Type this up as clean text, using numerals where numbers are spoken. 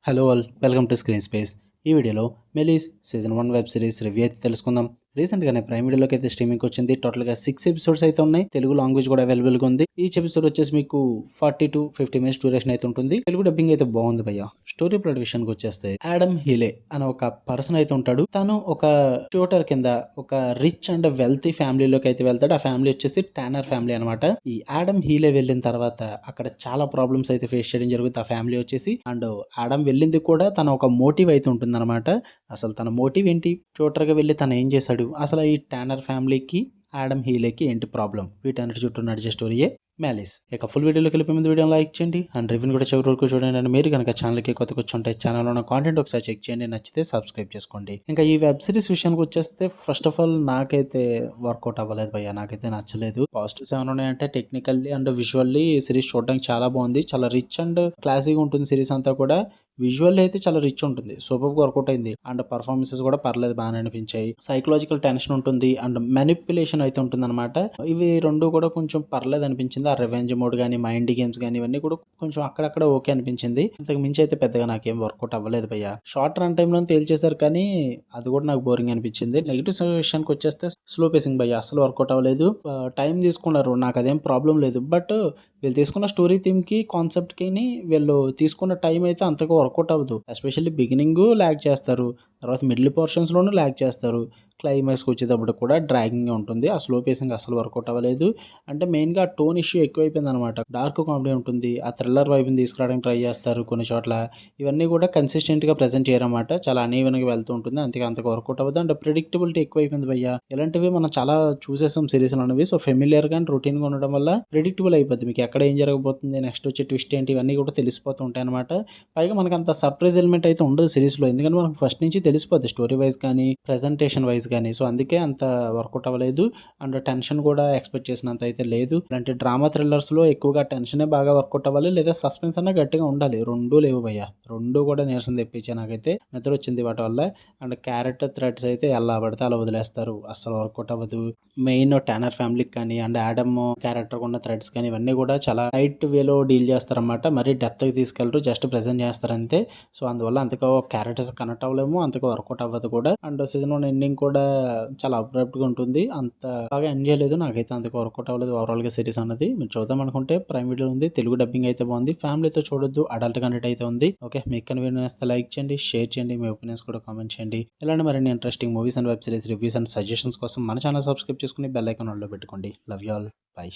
Hello all, welcome to screen space. ఈ వీడియోలో మెలీస్ season 1 web series review అయితే తెలుసుకుందాం. రీసెంట్గానే ప్రైమ్ వీడియోలోకి అయితే స్ట్రీమింగ్కి వచ్చింది. టోటల్గా 6 ఎపిసోడ్స్ అయితే ఉన్నాయి. తెలుగు లాంగ్వేజ్ కూడా అవైలబుల్గా ఉంది. ఈచ్ ఎపిసోడ్ వచ్చేసి మీకు 40 to 50 మినిట్స్ డ్యూరేషన్ అయితే ఉంటుంది. తెలుగు డబ్బింగ్ అయితే బాగుంది భయ్య. స్టోరీ ప్లాట్ విషయానికి వచ్చేస్తే ఆడమ్ హీలే అనే ఒక పర్సన్ అయితే ఉంటాడు. తను ఒక ట్యూటర్ కింద ఒక రిచ్ అండ్ వెల్తీ ఫ్యామిలీలోకి అయితే వెళ్తాడు. ఆ ఫ్యామిలీ వచ్చేసి టానర్ ఫ్యామిలీ అనమాట. ఈ ఆడమ్ హీలే వెళ్ళిన తర్వాత అక్కడ చాలా ప్రాబ్లమ్స్ అయితే ఫేస్ చేయడం జరుగుతుంది ఆ ఫ్యామిలీ వచ్చేసి. అండ్ ఆడమ్ వెళ్ళింది కూడా తన ఒక మోటివ్ అయితే ఉంటుంది అనమాట. అసలు తన మోటివ్ ఏంటి, ట్యూటర్గా వెళ్ళి తను ఏం చేశాడు, అసలు ఈ టానర్ ఫ్యామిలీకి ఆడమ్ హీలేకి ఏంటి ప్రాబ్లం, వీటన్నిటి చుట్టూ నడిచే స్టోరీయే మ్యాలిస్. ఇక ఫుల్ వీడియోలోకి వెళ్ళిపోయే ముందు వీడియో లైక్ చేయండి అండ్ రివ్యూని కూడా చివరి వరకు చూడండి. అండ్ మీరు కనుక ఛానల్కి కొత్తగా వచ్చుంటే ఛానల్లో ఉన్న కాంటెంట్ ఒకసారి చెక్ చేయండి, నచ్చితే సబ్స్క్రైబ్ చేసుకోండి. ఇంకా ఈ వెబ్ సిరీస్ విషయానికి వచ్చేస్తే ఫస్ట్ ఆఫ్ ఆల్ నాకైతే వర్కౌట్ అవ్వలేదు భయ్య, నాకైతే నచ్చలేదు. పాజిటివ్స్ ఏమైనా ఉన్నాయంటే టెక్నికల్లీ అండ్ విజువల్లీ సిరీస్ చూడడానికి చాలా బాగుంది. చాలా రిచ్ అండ్ క్లాసీగా ఉంటుంది సిరీస్ అంతా కూడా. విజువల్ అయితే చాలా రిచ్ ఉంటుంది, సూపర్ వర్కౌట్ అయింది. అండ్ పర్ఫార్మెన్సెస్ కూడా పర్లేదు, బాగానే అనిపించాయి. సైకలాజికల్ టెన్షన్ ఉంటుంది అండ్ మెనిపులేషన్ అయితే ఉంటుంది అనమాట. ఇవి రెండు కూడా కొంచెం పర్లేదు అనిపించింది. ఆ రివెంజ్ మోడ్ కానీ మైండ్ గేమ్స్ కానీ ఇవన్నీ కూడా కొంచెం అక్కడక్కడ ఓకే అనిపించింది. ఇంతకు మించి అయితే పెద్దగా నాకేం వర్కౌట్ అవ్వలేదు భయ్య. షార్ట్ రన్ టైంలో తేల్చేశారు కానీ అది కూడా నాకు బోరింగ్ అనిపించింది. నెగిటివ్ విషయానికి వచ్చేస్తే స్లో పేసింగ్ భయ్య, అసలు వర్కౌట్ అవ్వలేదు. టైం తీసుకున్నారు, నాకు అదేం ప్రాబ్లం లేదు. బట్ వీళ్ళు తీసుకున్న స్టోరీ థీమ్ కి కాన్సెప్ట్ కి వీళ్ళు తీసుకున్న టైం అయితే అంతగా వర్కౌట్ అవ్వదు. ఎస్పెషల్లీ బిగినింగ్ ల్యాగ్ చేస్తారు, తర్వాత మిడిల్ పోర్షన్స్ లోనూ ల్యాగ్ చేస్తారు. క్లైమాక్స్కి వచ్చేటప్పుడు కూడా డ్రాగింగ్ ఉంటుంది. ఆ స్లో పేసింగ్ అసలు వర్కౌట్ అవ్వలేదు. అంటే మెయిన్గా ఆ టోన్ ఇష్యూ ఎక్కువైపోయింది అనమాట. డార్క్ కామెడీ ఉంటుంది, ఆ థ్రిల్లర్ వైపుని తీసుకురావడానికి ట్రై చేస్తారు కొన్ని చోట్ల. ఇవన్నీ కూడా కన్సిస్టెంట్గా ప్రెజెంట్ చేయరన్నమాట. చాలా అనీవెన్గా వెళ్తూ ఉంటుంది, అంతగా అంతగా వర్కౌట్ అవ్వదు. అండ్ ప్రిడిక్టబిలిటీ ఎక్కువైపోయింది భయ్య. ఇలాంటివి మనం చాలా చూసేసాం సిరీస్ అనేవి. సో ఫెమిలియర్గా అండ్ రొటీన్గా ఉండడం వల్ల ప్రిడిక్టబుల్ అయిపోద్ది. మీకు ఎక్కడ ఏం జరగబోతుంది, నెక్స్ట్ వచ్చే ట్విస్ట్ ఏంటి, ఇవన్నీ కూడా తెలిసిపోతూ ఉంటాయి అనమాట. పైగా మనకు అంత సర్ప్రైజ్ ఎలిమెంట్ అయితే ఉండదు సిరీస్లో, ఎందుకంటే మనకు ఫస్ట్ నుంచి తెలిసిపోద్ది స్టోరీ వైజ్ కానీ ప్రెజెంటేషన్ వైజ్ కానీ. సో అందుకే అంత వర్కౌట్ అవ్వలేదు. అండ్ టెన్షన్ కూడా ఎక్స్పెక్ట్ చేసినంత అయితే లేదు. ఇలాంటి డ్రామా థ్రిల్లర్స్లో ఎక్కువగా టెన్షనే బాగా వర్కౌట్ అవ్వాలి, లేదా సస్పెన్స్ అన్న గట్టిగా ఉండాలి. రెండూ లేవు భయ్య, రెండు కూడా నీరసం తెప్పించా. నాకైతే నిద్ర వచ్చింది వాటి వల్ల. అండ్ క్యారెక్టర్ థ్రెడ్స్ అయితే ఎలా పడితే అలా వదిలేస్తారు, అసలు వర్కౌట్ అవ్వదు. మెయిన్ టానర్ ఫ్యామిలీకి కానీ అండ్ ఆడమ్ క్యారెక్టర్ ఉన్న థ్రెడ్స్ కానీ ఇవన్నీ కూడా చాలా లైట్ వేలో డీల్ చేస్తారన్నమాట. మరీ డెప్త్కి తీసుకెళ్తారు, జస్ట్ ప్రెజెంట్ చేస్తారు అంతే. సో అందువల్ల అంతగా క్యారెక్టర్స్ కనెక్ట్ అవ్వలేము, అంతగా వర్కౌట్ అవ్వదు కూడా. అండ్ సీజన్ 1 ఎండింగ్ కూడా చాలా అబ్రప్ట్ గా ఉంటుంది. అంత బాగా ఎంజాయ్ చేయలేదు, నాకైతే అంతగా వర్కౌట్ అవ్వలేదు ఓవరాల్ గా సిరీస్ అన్నది. మీరు చూద్దాం అనుకుంటే ప్రైమ్ వీడియో ఉంది, తెలుగు డబ్బింగ్ అయితే బాగుంది. ఫ్యామిలీతో చూడొద్దు, అడల్ట్ కంటెంట్ అయితే ఉంది. ఓకే, మీకు కనుక లైక్ చేయండి, షేర్ చేయండి, మీ ఒపీనియన్స్ కూడా కామెంట్ చేయండి. ఇలాంటి మరిన్ని interesting movies and web series reviews and suggestions కోసం మన ఛానల్ సబ్స్క్రైబ్ చేసుకుని బెల్ ఐకాన్ ఆన్లో పెట్టుకోండి. Love you all, by.